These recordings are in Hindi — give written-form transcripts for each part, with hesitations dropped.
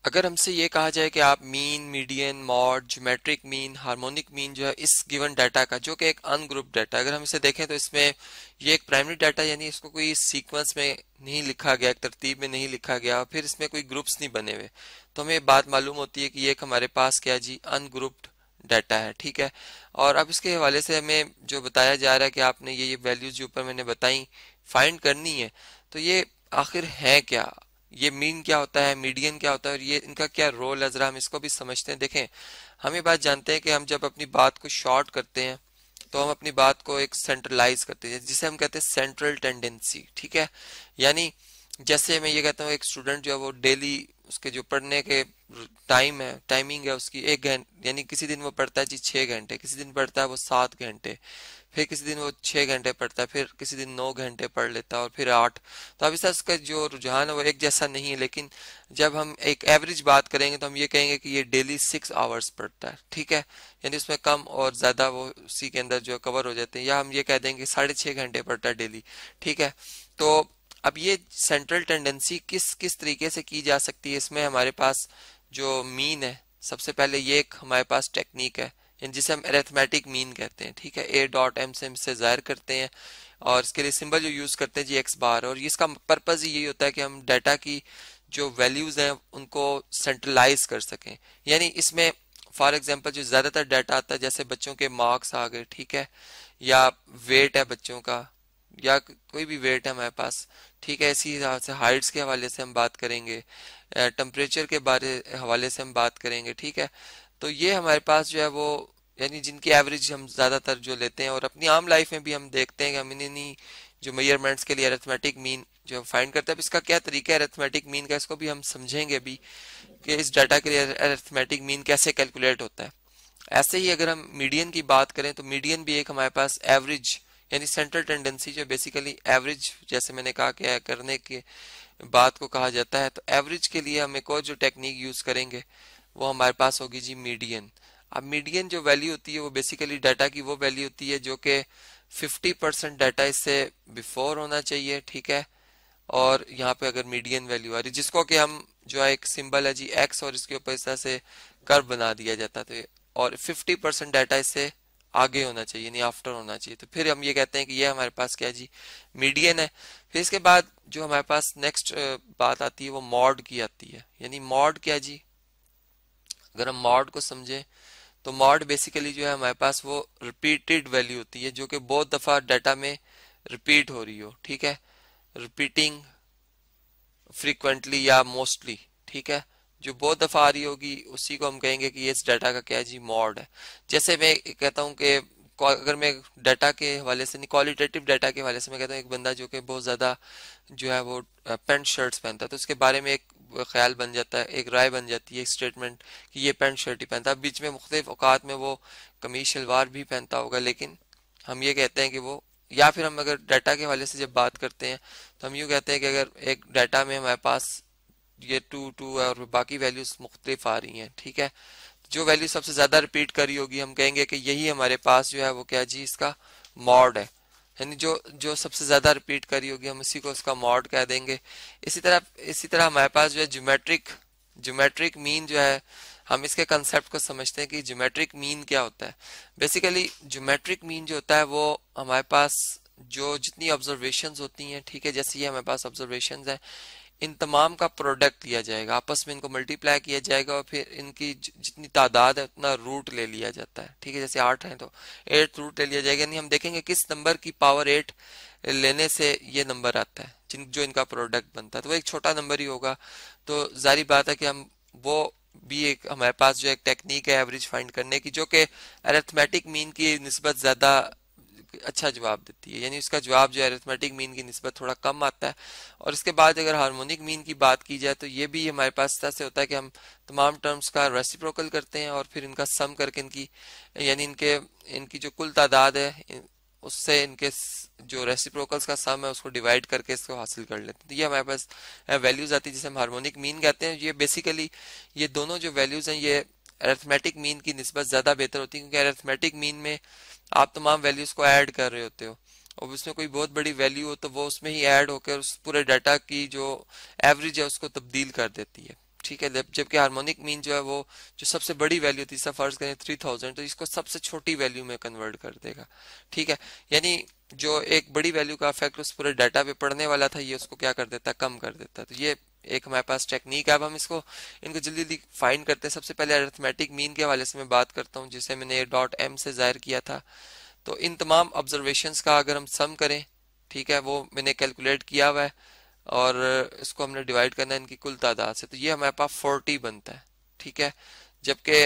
अगर हमसे ये कहा जाए कि आप mean, median, mod, geometric mean, harmonic mean जो है इस गिवन डाटा का, जो कि एक अनग्रुप डाटा, अगर हम इसे देखें तो इसमें ये एक प्राइमरी डाटा, यानी इसको कोई सीक्वेंस में नहीं लिखा गया, एक तरतीब में नहीं लिखा गया, फिर इसमें कोई ग्रुप्स नहीं बने हुए, तो हमें बात मालूम होती है कि ये एक हमारे पास क्या जी अनग्रुप्ड डाटा है। ठीक है। और अब इसके हवाले से हमें जो बताया जा रहा है कि आपने ये वैल्यूज जो ऊपर मैंने बताई फाइंड करनी है, तो ये आखिर है क्या, ये मीन क्या होता है, मीडियन क्या होता है, और ये इनका क्या रोल है, जरा हम इसको भी समझते हैं। देखें, हम ये बात जानते हैं कि हम जब अपनी बात को शॉर्ट करते हैं तो हम अपनी बात को एक सेंट्रलाइज करते हैं, जिसे हम कहते हैं सेंट्रल टेंडेंसी। ठीक है। यानी जैसे मैं ये कहता हूँ, एक स्टूडेंट जो है वो डेली उसके जो पढ़ने के टाइम है, टाइमिंग है उसकी 1 घंटे, यानी किसी दिन वो पढ़ता है जी 6 घंटे, किसी दिन पढ़ता है वो 7 घंटे, फिर किसी दिन वो 6 घंटे पढ़ता है, फिर किसी दिन 9 घंटे पढ़ लेता है, और फिर 8। तो अब इस तरह उसका जो रुझान है वो एक जैसा नहीं है, लेकिन जब हम एक एवरेज बात करेंगे तो हम ये कहेंगे कि ये डेली 6 आवर्स पढ़ता है। ठीक है। यानी उसमें कम और ज्यादा वो उसी के अंदर जो कवर हो जाते हैं, या हम ये कह देंगे 6.5 घंटे पढ़ता है डेली। ठीक है। तो अब ये सेंट्रल टेंडेंसी किस किस तरीके से की जा सकती है, इसमें हमारे पास जो मीन है, सबसे पहले ये एक हमारे पास टेक्निक है जिसे हम अरिथमेटिक मीन कहते हैं। ठीक है। ए डॉट एम से हम इसे जाहिर करते हैं, और इसके लिए सिंबल जो यूज करते हैं जी एक्स बार, और इसका पर्पज यही होता है कि हम डाटा की जो वैल्यूज हैं उनको सेंट्रलाइज कर सकें। यानी इसमें फॉर एग्जांपल जो ज्यादातर डाटा आता है, जैसे बच्चों के मार्क्स आ गए, ठीक है, या वेट है बच्चों का, या कोई भी वेट है हमारे पास, ठीक है, इसी हिसाब से हाइट्स के हवाले से हम बात करेंगे, टेम्परेचर के बारे हवाले से हम बात करेंगे। ठीक है। तो ये हमारे पास जो है वो, यानी जिनकी एवरेज हम ज्यादातर जो लेते हैं, और अपनी आम लाइफ में भी हम देखते हैं कि हम इन्हीं जो मेजरमेंट्स के लिए अरिथमेटिक मीन जो फाइंड करते हैं। अब इसका क्या तरीका है अरिथमेटिक मीन का, इसको भी हम समझेंगे अभी कि इस डाटा के लिए अरिथमेटिक मीन कैसे कैलकुलेट होता है। ऐसे ही अगर हम मीडियन की बात करें तो मीडियन भी एक हमारे पास एवरेज, यानी सेंट्रल टेंडेंसी जो बेसिकली एवरेज, जैसे मैंने कहा कि करने के बात को कहा जाता है, तो एवरेज के लिए हम एक और जो टेक्निक यूज करेंगे वो हमारे पास होगी जी मीडियन। अब मीडियन जो वैल्यू होती है वो बेसिकली डाटा की वो वैल्यू होती है जो कि 50% डाटा इससे बिफोर होना चाहिए। ठीक है। और यहाँ पे अगर मीडियन वैल्यू आ रही, जिसको कि हम जो है एक सिंबल है जी एक्स, और इसके ऊपर इस तरह से कर्व बना दिया जाता है, और 50% डाटा इससे आगे होना चाहिए, नहीं आफ्टर होना चाहिए, तो फिर हम ये कहते हैं कि ये हमारे पास क्या जी मीडियन है। फिर इसके बाद जो हमारे पास नेक्स्ट बात आती है वो मॉड की आती है। यानी मॉड क्या जी, अगर हम मॉड को समझें तो मॉड बेसिकली जो है हमारे पास वो रिपीटेड वैल्यू होती है, जो कि बहुत दफा डाटा में रिपीट हो रही हो। ठीक है। रिपीटिंग फ्रीक्वेंटली या मोस्टली। ठीक है। जो बहुत दफा आ रही होगी उसी को हम कहेंगे कि ये इस डाटा का क्या है जी मॉड है। जैसे मैं कहता हूँ कि अगर मैं डाटा के हवाले से नहीं, क्वालिटेटिव डाटा के हवाले से मैं कहता हूँ, एक बंदा जो कि बहुत ज्यादा जो है वो पैंट शर्ट्स पहनता है, तो उसके बारे में एक ख्याल बन जाता है, एक राय बन जाती है, एक स्टेटमेंट कि ये पैंट शर्ट ही पहनता है। बीच में मुख्तलिफ औकात में वो कमीज शलवार भी पहनता होगा, लेकिन हम ये कहते हैं कि वो, या फिर हम अगर डाटा के हवाले से जब बात करते हैं तो हम यूँ कहते हैं कि अगर एक डाटा में हमारे पास ये टू टू है और बाकी वैल्यूज मुख्तलिफ आ रही हैं, ठीक है, जो वैल्यू सबसे ज्यादा रिपीट करी होगी हम कहेंगे कि यही हमारे पास जो है वो क्या जी इसका मॉड है। यानी जो जो सबसे ज्यादा रिपीट करी होगी हम इसी को उसका मॉड कह देंगे। इसी तरह हमारे पास जो है ज्योमेट्रिक मीन जो है, हम इसके कंसेप्ट को समझते हैं कि ज्योमेट्रिक मीन क्या होता है। बेसिकली ज्योमेट्रिक मीन जो होता है वो हमारे पास जो जितनी ऑब्जर्वेशंस होती हैं, ठीक है, जैसे ये हमारे पास ऑब्जर्वेशंस है, इन तमाम का प्रोडक्ट लिया जाएगा, आपस में इनको मल्टीप्लाई किया जाएगा, और फिर इनकी जितनी तादाद है उतना रूट ले लिया जाता है। ठीक है। जैसे 8 है तो 8 रूट ले लिया जाएगा, यानी हम देखेंगे किस नंबर की पावर 8 लेने से ये नंबर आता है, जिन जो इनका प्रोडक्ट बनता है, तो वो एक छोटा नंबर ही होगा। तो जारी बात है कि हम वो भी एक हमारे पास जो एक टेक्निक है एवरेज फाइंड करने की, जो कि अरिथमेटिक मीन की निस्बत ज्यादा अच्छा जवाब देती है। यानी इसका जवाब जो है अरिथमेटिक मीन की निस्बत थोड़ा कम आता है। और इसके बाद अगर हार्मोनिक मीन की बात की जाए तो ये भी हमारे पास इस तरह से होता है कि हम तमाम टर्म्स का रेसिप्रोकल करते हैं, और फिर इनका सम करके इनकी, यानी इनके इनकी जो कुल तादाद है उससे इनके जो रेसिप्रोकल्स का सम है उसको डिवाइड करके इसको हासिल कर लेते हैं। तो ये हमारे पास वैल्यूज आती है जिसे हम हार्मोनिक मीन कहते हैं। ये बेसिकली ये दोनों जो वैल्यूज हैं ये अरिथमेटिक मीन की निस्बत ज्यादा बेहतर होती है, क्योंकि अरिथमेटिक मीन में आप तमाम वैल्यूज को ऐड कर रहे होते हो, और उसमें कोई बहुत बड़ी वैल्यू हो तो वो उसमें ही ऐड होकर उस पूरे डाटा की जो एवरेज है उसको तब्दील कर देती है। ठीक है। जबकि हार्मोनिक मीन जो है वो जो सबसे बड़ी वैल्यू थी, सब फर्ज करें 3000, तो इसको सबसे छोटी वैल्यू में कन्वर्ट कर देगा, ठीक है। यानी जो एक बड़ी वैल्यू का इफेक्ट उस पूरे डाटा पे पड़ने वाला था, ये उसको क्या कर देता है, कम कर देता है। तो ये एक हमारे पास टेक्निक है। अब हम इनको जल्दी जल्दी फाइंड करते हैं। सबसे पहले अरिथमेटिक मीन के हवाले से मैं बात करता हूँ, जिसे मैंने डॉट एम से जाहिर किया था। तो इन तमाम ऑब्जर्वेशंस का अगर हम सम करें, ठीक है, वो मैंने कैलकुलेट किया हुआ है और इसको हमने डिवाइड करना है इनकी कुल तादाद से, तो ये हमारे पास 40 बनता है, ठीक है। जबकि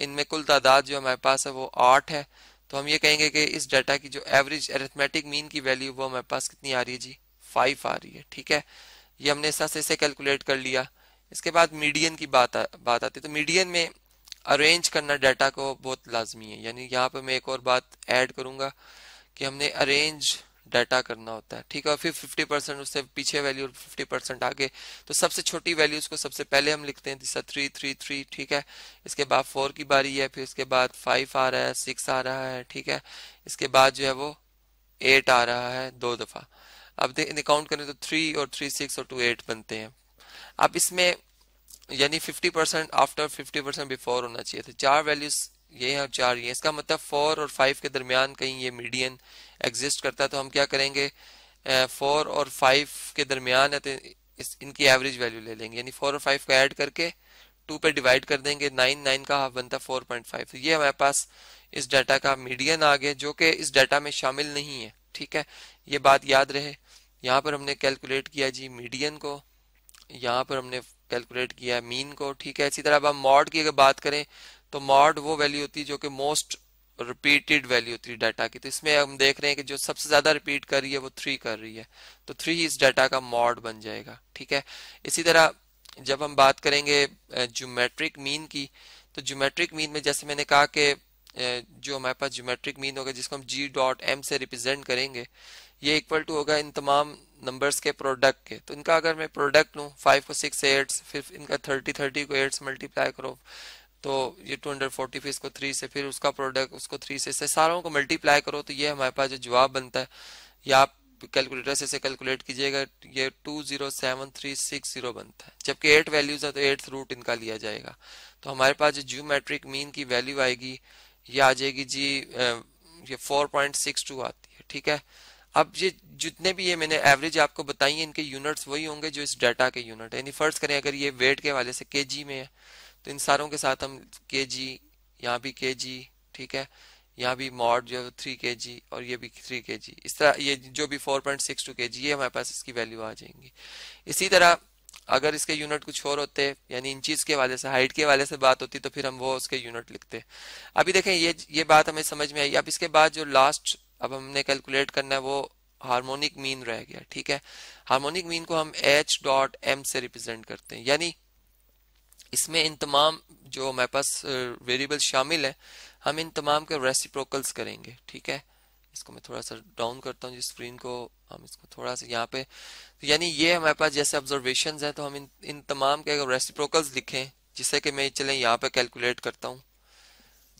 इनमें कुल तादाद जो हमारे पास है वो 8 है। तो हम ये कहेंगे कि इस डाटा की जो एवरेज अरिथमेटिक मीन की वैल्यू वो हमारे पास कितनी आ रही है जी, 5 आ रही है, ठीक है। ये हमने इस तरह से कैलकुलेट कर लिया। इसके बाद मीडियन की बात आती है। तो मीडियन में अरेंज करना डाटा को बहुत लाजमी है। यानी यहाँ पे मैं एक और बात ऐड करूंगा कि हमने अरेंज डाटा करना होता है, ठीक है। और फिर 50% उससे पीछे वैल्यू और 50% आगे। तो सबसे छोटी वैल्यूज को सबसे पहले हम लिखते हैं, जैसा 3 3 3, ठीक है। इसके बाद 4 की बारी है, फिर इसके बाद 5 आ रहा है, 6 आ रहा है, ठीक है। इसके बाद जो है वो 8 आ रहा है 2 दफा। अब काउंट करें तो 3 और 3 6 और 2 8 बनते हैं। अब इसमें यानी 50% आफ्टर 50% बिफोर होना चाहिए था। चार वैल्यूज ये है और चार ये, इसका मतलब 4 और 5 के दरमियान कहीं ये मीडियन एग्जिस्ट करता है। तो हम क्या करेंगे, 4 और 5 के दरमियान है तो इनकी एवरेज वैल्यू ले लेंगे, यानी 4 और 5 को ऐड करके 2 पे डिवाइड कर देंगे। 9 का हाफ बनता 4.5। तो ये हमारे पास इस डाटा का मीडियन आ गया, जो कि इस डाटा में शामिल नहीं है, ठीक है। ये बात याद रहे। यहाँ पर हमने कैलकुलेट किया जी मीडियन को, यहाँ पर हमने कैलकुलेट किया मीन को, ठीक है। इसी तरह अब हम मॉड की अगर बात करें तो मॉड वो वैल्यू होती है जो कि मोस्ट रिपीटेड वैल्यू होती है डाटा की। तो इसमें हम देख रहे हैं कि जो सबसे ज्यादा रिपीट कर रही है वो 3 कर रही है, तो 3 इस डाटा का मॉड बन जाएगा, ठीक है। इसी तरह जब हम बात करेंगे ज्योमेट्रिक मीन की, तो ज्योमेट्रिक मीन में जैसे मैंने कहा कि जो हमारे पास ज्योमेट्रिक मीन होगा जिसको हम जी डॉट एम से रिप्रेजेंट करेंगे, ये इक्वल टू होगा इन तमाम नंबर्स के प्रोडक्ट के। तो इनका अगर मैं प्रोडक्ट लूँ, 5 को 6 से 8, फिर इनका 30 को 8 से मल्टीप्लाई करो तो ये 240, फिर इसको 3 से, फिर उसका प्रोडक्ट उसको 3 से सारों को मल्टीप्लाई करो तो ये हमारे पास जो जवाब बनता है, या आप कैलकुलेटर से कैलकुलेट कीजिएगा, ये 207360 बनता है। जबकि 8 वैल्यूज है तो 8th रूट इनका लिया जाएगा। तो हमारे पास जो ज्योमेट्रिक मीन की वैल्यू आएगी ये आ जाएगी जी, ये 4.62 आती है, ठीक है। अब ये जितने भी ये मैंने एवरेज आपको बताई है, इनके यूनिट्स वही होंगे जो इस डाटा के यूनिट है। यानी फर्ज करें अगर ये वेट के हवाले से केजी में है, तो इन सारों के साथ हम केजी, यहाँ भी केजी, ठीक है, यहाँ भी मॉड जो है 3 kg और ये भी 3 kg, इस तरह ये जो भी 4.62 kg ये हमारे पास इसकी वैल्यू आ जाएंगी। इसी तरह अगर इसके यूनिट कुछ और होते, यानी इंचीज के हवाले से, हाइट के हवाले से बात होती, तो फिर हम वो उसके यूनिट लिखते। अभी देखें ये बात हमें समझ में आई। अब इसके बाद जो लास्ट अब हमने कैलकुलेट करना है वो हार्मोनिक मीन रह गया, ठीक है। हार्मोनिक मीन को हम h डॉट एम से रिप्रेजेंट करते हैं, यानी इसमें इन तमाम जो हमारे पास वेरिएबल शामिल है, हम इन तमाम के रेसिप्रोकल्स करेंगे, ठीक है। इसको मैं थोड़ा सा डाउन करता हूँ, स्क्रीन को हम इसको थोड़ा सा यहाँ पे, तो यानी ये हमारे पास जैसे ऑब्जर्वेशंस हैं, तो हम इन तमाम के अगर रेसिप्रोकल्स लिखें, जिससे कि मैं चलें यहाँ पे कैलकुलेट करता हूँ।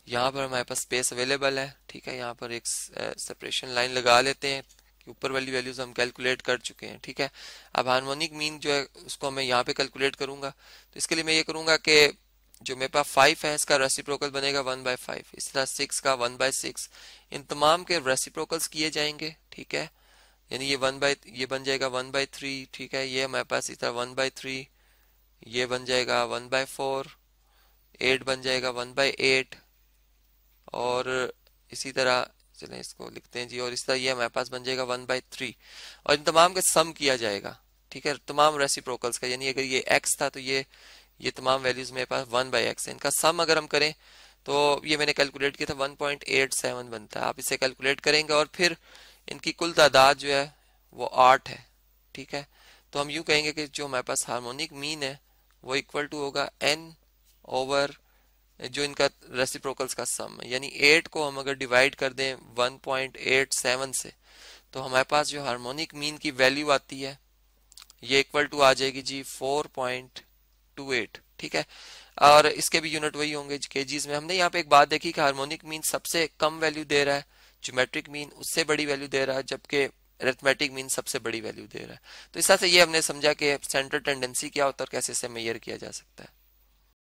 यहाँ पर हमारे पास स्पेस अवेलेबल है, ठीक है। यहाँ पर एक सेपरेशन लाइन लगा लेते हैं कि ऊपर वाली वैल्यूज हम कैलकुलेट कर चुके हैं, ठीक है। अब हार्मोनिक मीन जो है उसको मैं यहाँ पे कैलकुलेट करूंगा। तो इसके लिए मैं ये करूंगा कि जो मेरे पास 5 है इसका रेसिप्रोकल बनेगा 1/5, इस तरह 6 का 1/6, इन तमाम के रेसिप्रोकल्स किए जाएंगे, ठीक है। यानी ये बन जाएगा 1/3, ठीक है। ये हमारे पास इस तरह 1/3, ये बन जाएगा 1/4, 8 बन जाएगा 1/8, और इसी तरह चलें इसको लिखते हैं जी, और इस तरह ये हमारे पास बन जाएगा 1/3, और इन तमाम का सम किया जाएगा, ठीक है, तमाम रेसिप्रोकल्स का। यानी अगर ये x था तो ये तमाम वैल्यूज मेरे पास 1/x है, इनका सम अगर हम करें तो ये मैंने कैलकुलेट किया था 1.87 बनता है। आप इसे कैलकुलेट करेंगे और फिर इनकी कुल तादाद जो है वो 8 है, ठीक है। तो हम यूं कहेंगे कि जो हमारे पास हार्मोनिक मीन है वो इक्वल टू होगा n ओवर जो इनका रेसिप्रोकल्स का सम है। यानी 8 को हम अगर डिवाइड कर दें 1.87 से, तो हमारे पास जो हार्मोनिक मीन की वैल्यू आती है ये इक्वल टू आ जाएगी जी 4.28, ठीक है। और इसके भी यूनिट वही होंगे केजीज में। हमने यहाँ पे एक बात देखी कि हार्मोनिक मीन सबसे कम वैल्यू दे रहा है, ज्योमेट्रिक मीन उससे बड़ी वैल्यू दे रहा है, जबकि अरिथमेटिक मीन सबसे बड़ी वैल्यू दे रहा है। तो इस तरह से ये हमने समझा कि सेंट्रल टेंडेंसी क्या होता है और कैसे इसे मेजर किया जा सकता है।